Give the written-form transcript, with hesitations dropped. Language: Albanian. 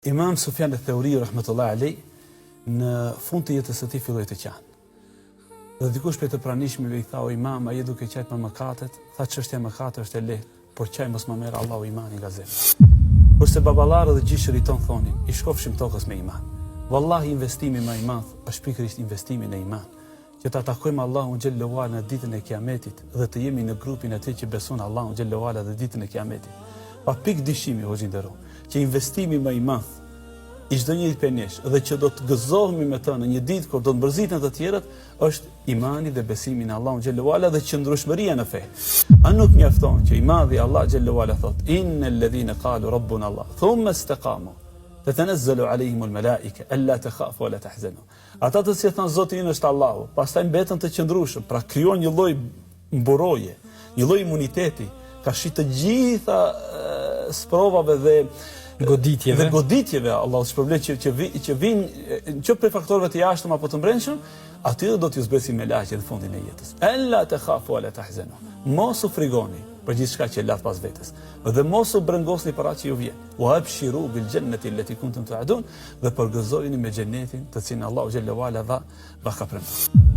Imam Sufjan al-Thauri rahmetullahi alayh në fund të jetës së tij filloi të qan. Dhe dikush prej të pranishmëve i tha: "O Imam, a je duke qajt për mëkatet?" Tha: "Çështja e mëkatet është e lehtë, por qaj mos më merr Allahu imanin nga zemra." Kurse baballarët dhe gjishërit ton thonin: "I shkofshim tokës me iman." Wallahi investimi më i madh është pikërisht investimi në iman. Që ta takojmë Allahun xhallahu ala në ditën e Kiametit dhe të jemi në grupin e tij që beson Allahun xhallahu ala në ditën e Kiametit. Pa pikë dyshimi o xhindero, që investimi më i madh i çdo njeri prej nesh dhe që do të gëzohemi me të në një ditë kur do të mbërziten të tjerët është imani dhe besimi në Allahun xhallahu ala dhe qëndrueshmëria në fe. A nuk mjafton që i madhi Allah xhallahu ala thot: "Innal ladhina qalu rabbuna Allah thumma istaqamu tatanazzalu alayhim almalaika alla takhafu wa la tahzanu." Ata të cilët thon Zoti ynë është Allahu, pastaj mbetën të qëndrueshëm, pra krijon një lloj mburoje, një lloj imuniteti, ka shi të gjitha sprovave dhe goditjeve, Allahu shpërblet që vinë që prej faktorëve të jashtëm apo të brendshëm, atyre do t'ju zbresin me laqe në fundin e jetës. Alla takhafu wa la tahzanu. Mos u frigoni për gjithçka që lat pas vetes. Dhe mos u brengosni për atë që ju vjen. Wa abshiru bil jannati allati kuntum tu'adun, dhe përgëzojeni me xhenetin të cilin Allahu xhallahu ala dha ka premtuar.